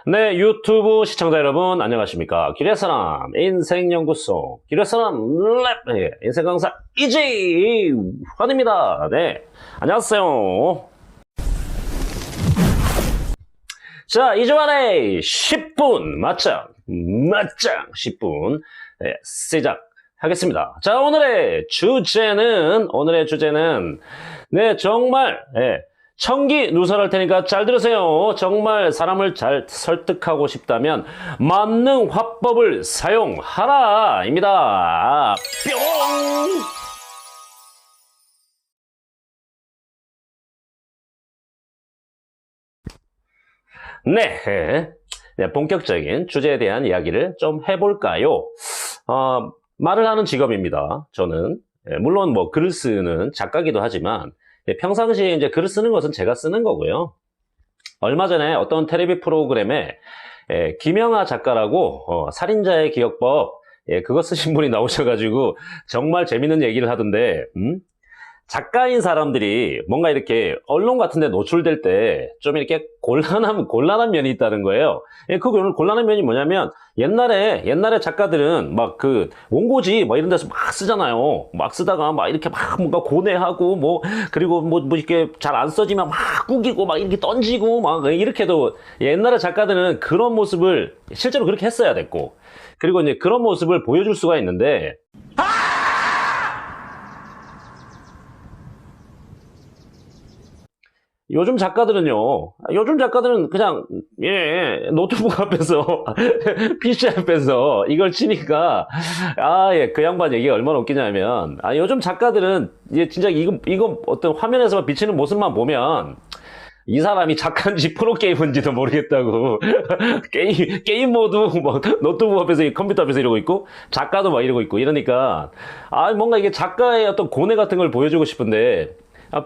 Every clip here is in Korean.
네, 유튜브 시청자 여러분, 안녕하십니까. 기레사람 인생연구소, 기레사람 랩, 인생 강사 이지 환입니다. 네, 안녕하세요. 자, 이주환의 10분 맞짱 10분 시작하겠습니다. 자, 오늘의 주제는 네, 정말 청기 누설할 테니까 잘 들으세요. 정말 사람을 잘 설득하고 싶다면 만능 화법을 사용하라 입니다. 뿅! 네, 본격적인 주제에 대한 이야기를 좀 해볼까요? 말을 하는 직업입니다. 저는 물론 뭐 글을 쓰는 작가기도 하지만 평상시에 이제 글을 쓰는 것은 제가 쓰는 거고요. 얼마 전에 어떤 텔레비 프로그램에 김영하 작가라고 살인자의 기억법 그거 쓰신 분이 나오셔가지고 정말 재밌는 얘기를 하던데 작가인 사람들이 뭔가 이렇게 언론 같은 데 노출될 때 좀 이렇게 곤란한 면이 있다는 거예요. 그 곤란한 면이 뭐냐면 옛날에 작가들은 막 그 원고지 뭐 이런 데서 막 쓰잖아요. 막 쓰다가 막 이렇게 막 뭔가 고뇌하고 뭐 그리고 뭐 이렇게 잘 안 써지면 막 구기고 막 이렇게 던지고 막 이렇게도 옛날에 작가들은 그런 모습을 실제로 그렇게 했어야 됐고 그리고 이제 그런 모습을 보여줄 수가 있는데 요즘 작가들은 그냥 노트북 앞에서 PC 앞에서 이걸 치니까 그 양반 얘기가 얼마나 웃기냐면 요즘 작가들은 진짜 이거 어떤 화면에서 비치는 모습만 보면 이 사람이 작가인지 프로게이머인지도 모르겠다고 게임 모드 뭐 노트북 앞에서 컴퓨터 앞에서 이러고 있고 작가도 막 이러고 있고 이러니까 뭔가 이게 작가의 어떤 고뇌 같은 걸 보여주고 싶은데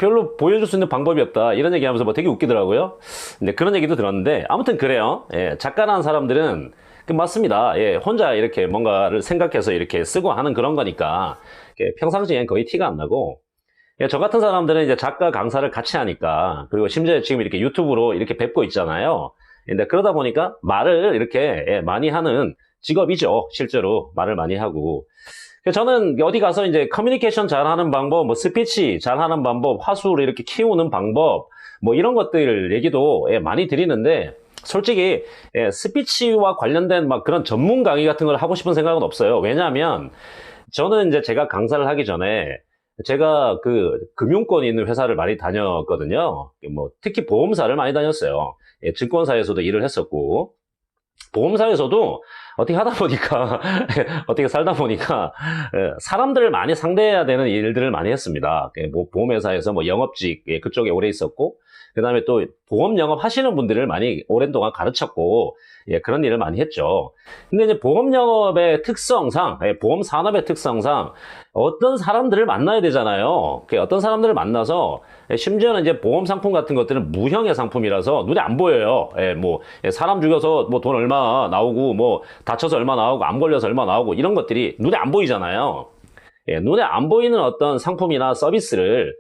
별로 보여줄 수 있는 방법이 없다 이런 얘기하면서 뭐 되게 웃기더라고요. 근데 그런 얘기도 들었는데 아무튼 그래요. 작가라는 사람들은 맞습니다. 혼자 이렇게 뭔가를 생각해서 이렇게 쓰고 하는 그런 거니까 평상시엔 거의 티가 안 나고 저 같은 사람들은 이제 작가 강사를 같이 하니까 그리고 심지어 지금 이렇게 유튜브로 이렇게 뵙고 있잖아요. 근데 그러다 보니까 말을 이렇게 많이 하는 직업이죠. 실제로 말을 많이 하고 저는 어디 가서 이제 커뮤니케이션 잘하는 방법, 뭐 스피치 잘하는 방법, 화수를 이렇게 키우는 방법, 뭐 이런 것들 얘기도 많이 드리는데 솔직히 스피치와 관련된 막 그런 전문 강의 같은 걸 하고 싶은 생각은 없어요. 왜냐하면 저는 이제 제가 강사를 하기 전에 제가 그 금융권에 있는 회사를 많이 다녔거든요. 뭐 특히 보험사를 많이 다녔어요. 증권사에서도 일을 했었고 보험사에서도 어떻게 하다 보니까 어떻게 살다 보니까 사람들을 많이 상대해야 되는 일들을 많이 했습니다. 뭐 보험회사에서 뭐 영업직 그쪽에 오래 있었고 그 다음에 또 보험 영업 하시는 분들을 많이 오랜 동안 가르쳤고 그런 일을 많이 했죠. 근데 이제 보험 영업의 특성상 보험 산업의 특성상 어떤 사람들을 만나야 되잖아요. 어떤 사람들을 만나서 심지어는 이제 보험 상품 같은 것들은 무형의 상품이라서 눈에 안 보여요. 뭐 사람 죽여서 뭐 돈 얼마 나오고 뭐 다쳐서 얼마 나오고 암 걸려서 얼마 나오고 이런 것들이 눈에 안 보이잖아요. 눈에 안 보이는 어떤 상품이나 서비스를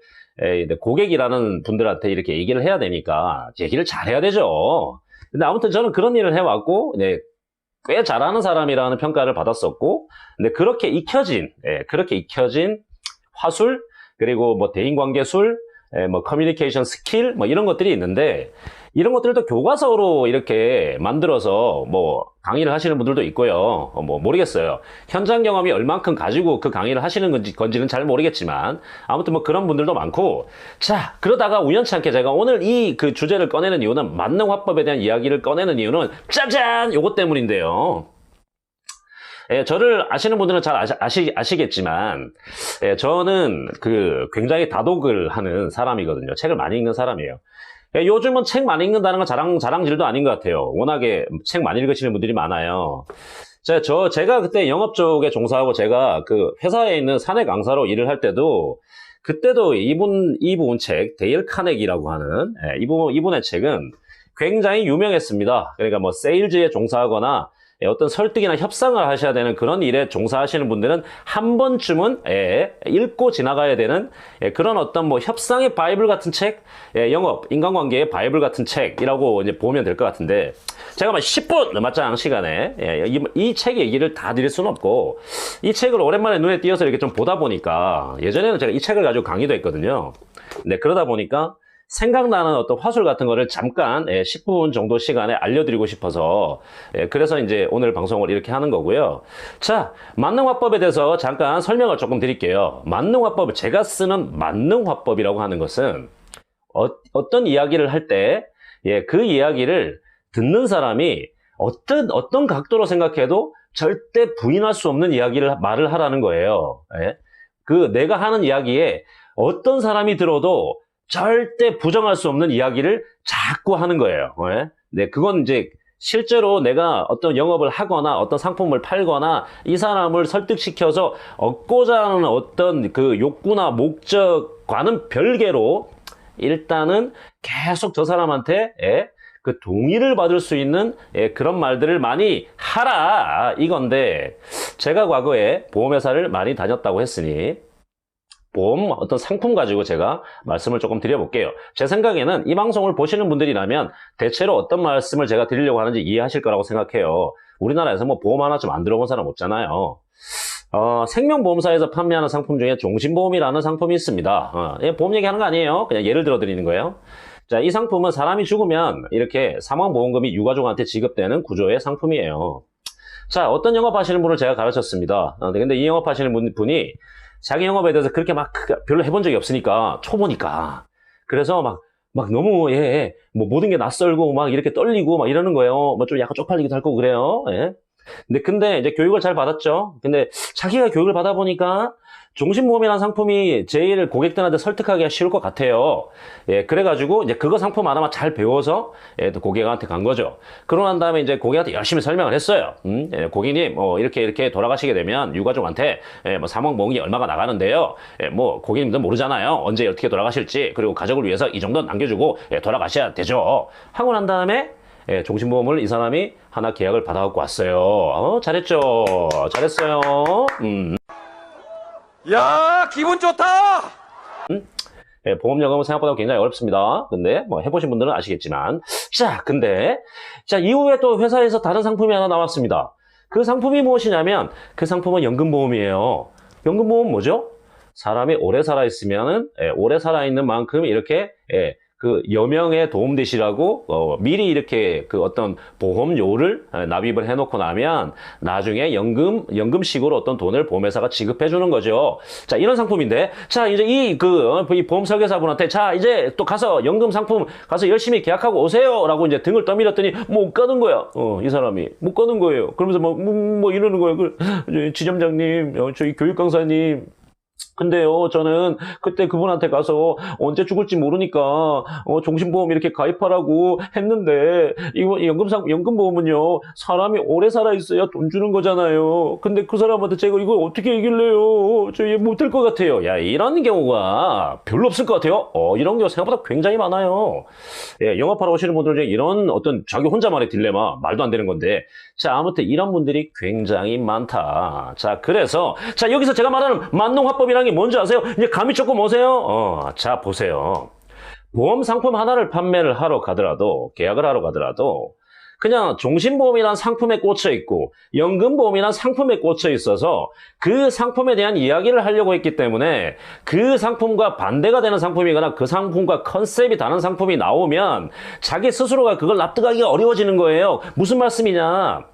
고객이라는 분들한테 이렇게 얘기를 해야 되니까 얘기를 잘 해야 되죠. 근데 아무튼 저는 그런 일을 해왔고 꽤 잘하는 사람이라는 평가를 받았었고 근데 그렇게 익혀진 화술 그리고 뭐 대인관계술 뭐 커뮤니케이션 스킬 뭐 이런 것들이 있는데 이런 것들도 교과서로 이렇게 만들어서 뭐 강의를 하시는 분들도 있고요. 뭐 모르겠어요. 현장 경험이 얼만큼 가지고 그 강의를 하시는 건지는 잘 모르겠지만 아무튼 뭐 그런 분들도 많고 자 그러다가 우연찮게 제가 오늘 이 그 주제를 꺼내는 이유는 만능 화법에 대한 이야기를 꺼내는 이유는 짜잔 요것 때문인데요. 저를 아시는 분들은 잘 아시겠지만 저는 굉장히 다독을 하는 사람이거든요. 책을 많이 읽는 사람이에요. 요즘은 책 많이 읽는다는 건 자랑질도 아닌 것 같아요. 워낙에 책 많이 읽으시는 분들이 많아요. 제가 그때 영업 쪽에 종사하고 제가 그 회사에 있는 사내 강사로 일을 할 때도 그때도 이분 책 데일 카네기라고 하는 이분의 책은 굉장히 유명했습니다. 그러니까 뭐 세일즈에 종사하거나 어떤 설득이나 협상을 하셔야 되는 그런 일에 종사하시는 분들은 한 번쯤은 읽고 지나가야 되는 그런 어떤 뭐 협상의 바이블 같은 책, 영업, 인간관계의 바이블 같은 책이라고 이제 보면 될 것 같은데, 제가 막 10분 맞짱 시간에 이 책 얘기를 다 드릴 수는 없고, 이 책을 오랜만에 눈에 띄어서 이렇게 좀 보다 보니까, 예전에는 제가 이 책을 가지고 강의도 했거든요. 네, 그러다 보니까 생각나는 어떤 화술 같은 거를 잠깐 10분 정도 시간에 알려드리고 싶어서 그래서 이제 오늘 방송을 이렇게 하는 거고요. 자, 만능화법에 대해서 잠깐 설명을 조금 드릴게요. 만능화법, 제가 쓰는 만능화법이라고 하는 것은 어떤 이야기를 할 때 그 이야기를 듣는 사람이 어떤 각도로 생각해도 절대 부인할 수 없는 말을 하라는 거예요. 그 내가 하는 이야기에 어떤 사람이 들어도 절대 부정할 수 없는 이야기를 자꾸 하는 거예요. 네, 그건 이제 실제로 내가 어떤 영업을 하거나 어떤 상품을 팔거나 이 사람을 설득시켜서 얻고자 하는 어떤 그 욕구나 목적과는 별개로 일단은 계속 저 사람한테 그 동의를 받을 수 있는 그런 말들을 많이 하라 이건데, 제가 과거에 보험회사를 많이 다녔다고 했으니 보험 어떤 상품 가지고 제가 말씀을 조금 드려볼게요. 제 생각에는 이 방송을 보시는 분들이라면 대체로 어떤 말씀을 제가 드리려고 하는지 이해하실 거라고 생각해요. 우리나라에서 뭐 보험 하나 좀 안 들어본 사람 없잖아요. 생명보험사에서 판매하는 상품 중에 종신보험이라는 상품이 있습니다. 보험 얘기하는 거 아니에요. 그냥 예를 들어 드리는 거예요. 자, 이 상품은 사람이 죽으면 이렇게 사망보험금이 유가족한테 지급되는 구조의 상품이에요. 자, 어떤 영업하시는 분을 제가 가르쳤습니다. 근데 이 영업하시는 분이 자기 영업에 대해서 그렇게 막 별로 해본 적이 없으니까, 초보니까. 그래서 막 너무, 뭐 모든 게 낯설고 막 이렇게 떨리고 막 이러는 거예요. 뭐 좀 약간 쪽팔리기도 할 거고 그래요. 근데 이제 교육을 잘 받았죠. 근데 자기가 교육을 받아보니까 종신보험이라는 상품이 제일 고객들한테 설득하기가 쉬울 것 같아요. 그래가지고 이제 그거 상품 하나만 잘 배워서 또 고객한테 간 거죠. 그러고 난 다음에 이제 고객한테 열심히 설명을 했어요. 고객님, 이렇게 돌아가시게 되면 유가족한테 뭐 사망보험이 얼마가 나가는데요. 뭐 고객님도 모르잖아요. 언제 어떻게 돌아가실지. 그리고 가족을 위해서 이 정도 남겨주고 돌아가셔야 되죠. 하고 난 다음에 종신보험을 이 사람이 하나 계약을 받아갖고 왔어요. 잘했죠. 잘했어요. 야, 기분 좋다! 보험 연금은 생각보다 굉장히 어렵습니다. 근데 뭐 해보신 분들은 아시겠지만, 자, 이후에 또 회사에서 다른 상품이 하나 나왔습니다. 그 상품이 무엇이냐면, 그 상품은 연금보험이에요. 연금보험 뭐죠? 사람이 오래 살아있으면은 오래 살아있는 만큼 이렇게 그 여명에 도움되시라고 미리 이렇게 그 어떤 보험료를 납입을 해놓고 나면 나중에 연금식으로 어떤 돈을 보험회사가 지급해 주는 거죠. 자, 이런 상품인데, 자, 이제 이 보험 설계사분한테, 자, 이제 또 가서 연금 상품 가서 열심히 계약하고 오세요라고 이제 등을 떠밀었더니 못 가는 거야. 이 사람이 못 가는 거예요. 그러면서 뭐 이러는 거예요. 지점장님, 저희 교육 강사님, 근데요, 저는 그때 그분한테 가서 언제 죽을지 모르니까 종신보험 이렇게 가입하라고 했는데, 이거 연금보험은요 사람이 오래 살아 있어야 돈 주는 거잖아요. 근데 그 사람한테 제가 이걸 어떻게 얘기를해요? 저 얘 못할 것 같아요. 야, 이런 경우가 별로 없을 것 같아요. 이런 경우 생각보다 굉장히 많아요. 영업하러 오시는 분들 중에 이런 어떤 자기 혼자만의 딜레마, 말도 안 되는 건데, 자, 아무튼 이런 분들이 굉장히 많다. 자, 그래서 자, 여기서 제가 말하는 만능화법이라는 게 뭔지 아세요? 이제 감이 조금 오세요? 자, 보세요. 보험 상품 하나를 판매를 하러 가더라도, 계약을 하러 가더라도 그냥 종신보험이란 상품에 꽂혀 있고 연금보험이란 상품에 꽂혀 있어서 그 상품에 대한 이야기를 하려고 했기 때문에 그 상품과 반대가 되는 상품이거나 그 상품과 컨셉이 다른 상품이 나오면 자기 스스로가 그걸 납득하기가 어려워지는 거예요. 무슨 말씀이냐?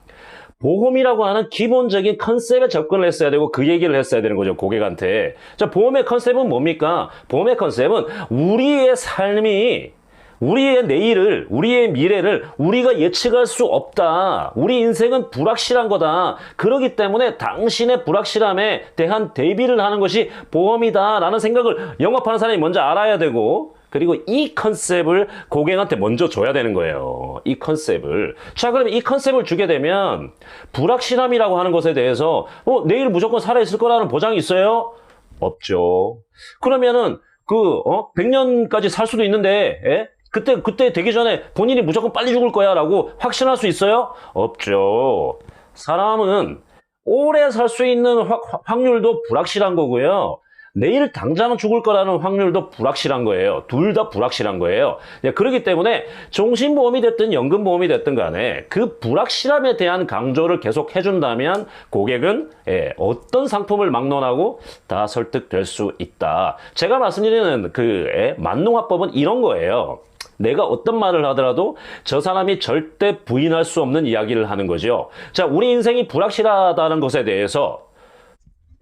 보험이라고 하는 기본적인 컨셉에 접근을 했어야 되고 그 얘기를 했어야 되는 거죠, 고객한테. 자, 보험의 컨셉은 뭡니까? 보험의 컨셉은 우리의 삶이, 우리의 내일을, 우리의 미래를 우리가 예측할 수 없다. 우리 인생은 불확실한 거다. 그렇기 때문에 당신의 불확실함에 대한 대비를 하는 것이 보험이다라는 생각을 영업하는 사람이 먼저 알아야 되고, 그리고 이 컨셉을 고객한테 먼저 줘야 되는 거예요. 이 컨셉을. 자, 그러면 이 컨셉을 주게 되면 불확실함이라고 하는 것에 대해서 내일 무조건 살아있을 거라는 보장이 있어요? 없죠. 그러면은 100년까지 살 수도 있는데 그때 되기 전에 본인이 무조건 빨리 죽을 거야 라고 확신할 수 있어요? 없죠. 사람은 오래 살 수 있는 확률도 불확실한 거고요. 내일 당장 죽을 거라는 확률도 불확실한 거예요. 둘 다 불확실한 거예요. 그렇기 때문에 종신보험이 됐든 연금보험이 됐든 간에 그 불확실함에 대한 강조를 계속 해준다면 고객은 어떤 상품을 막론하고 다 설득될 수 있다. 제가 말씀드리는 그 만농화법은 이런 거예요. 내가 어떤 말을 하더라도 저 사람이 절대 부인할 수 없는 이야기를 하는 거죠. 자, 우리 인생이 불확실하다는 것에 대해서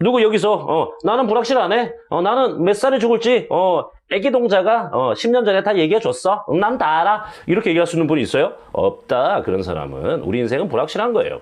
누구 여기서 나는 불확실하네. 나는 몇 살에 죽을지 애기 동자가 10년 전에 다 얘기해 줬어. 난 다 알아. 이렇게 얘기할 수 있는 분이 있어요? 없다. 그런 사람은 우리 인생은 불확실한 거예요.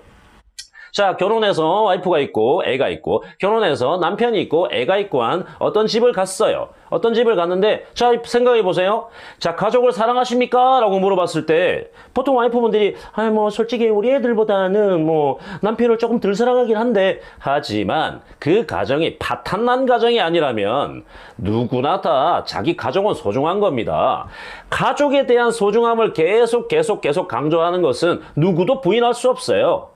자, 결혼해서 와이프가 있고 애가 있고 결혼해서 남편이 있고 애가 있고 한 어떤 집을 갔어요. 어떤 집을 갔는데 자, 생각해 보세요. 자, 가족을 사랑하십니까? 라고 물어봤을 때 보통 와이프분들이 뭐 솔직히 우리 애들보다는 뭐 남편을 조금 덜 사랑하긴 한데 하지만 그 가정이 파탄난 가정이 아니라면 누구나 다 자기 가족은 소중한 겁니다. 가족에 대한 소중함을 계속 강조하는 것은 누구도 부인할 수 없어요.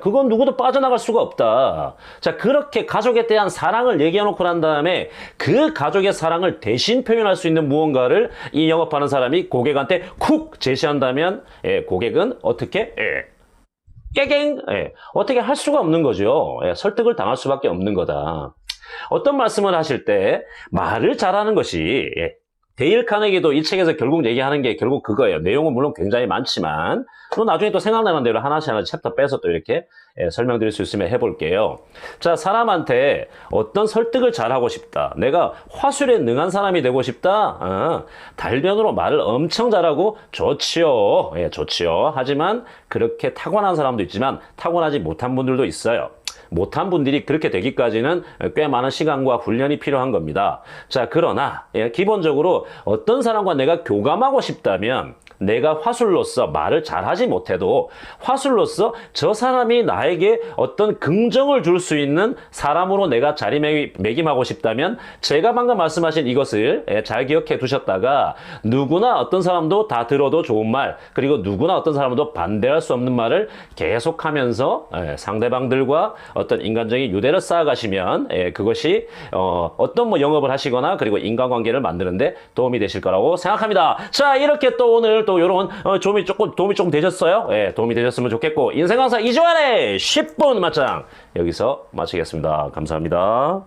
그건 누구도 빠져나갈 수가 없다. 자, 그렇게 가족에 대한 사랑을 얘기해놓고 난 다음에 그 가족의 사랑을 대신 표현할 수 있는 무언가를 이 영업하는 사람이 고객한테 쿡 제시한다면, 고객은 어떻게? 깨갱! 어떻게 할 수가 없는 거죠. 설득을 당할 수밖에 없는 거다. 어떤 말씀을 하실 때 말을 잘하는 것이, 데일 카네기도 이 책에서 결국 얘기하는 게 결국 그거예요. 내용은 물론 굉장히 많지만 또 나중에 또 생각나는 대로 하나씩 챕터 빼서 또 이렇게 설명드릴 수 있으면 해볼게요. 자, 사람한테 어떤 설득을 잘하고 싶다. 내가 화술에 능한 사람이 되고 싶다. 달변으로 말을 엄청 잘하고 좋지요. 좋지요. 하지만 그렇게 타고난 사람도 있지만 타고나지 못한 분들도 있어요. 못한 분들이 그렇게 되기까지는 꽤 많은 시간과 훈련이 필요한 겁니다. 자, 그러나 기본적으로 어떤 사람과 내가 교감하고 싶다면 내가 화술로서 말을 잘하지 못해도 화술로서 저 사람이 나에게 어떤 긍정을 줄 수 있는 사람으로 내가 자리매김하고 싶다면 제가 방금 말씀하신 이것을 잘 기억해 두셨다가 누구나 어떤 사람도 다 들어도 좋은 말 그리고 누구나 어떤 사람도 반대할 수 없는 말을 계속하면서 상대방들과 어떤 인간적인 유대를 쌓아가시면 그것이 어떤 뭐 영업을 하시거나 그리고 인간관계를 만드는데 도움이 되실 거라고 생각합니다. 자, 이렇게 또 오늘 또 이런 도움이 조금 되셨어요? 도움이 되셨으면 좋겠고 인생 강사 이주환의 10분 맞짱 여기서 마치겠습니다. 감사합니다.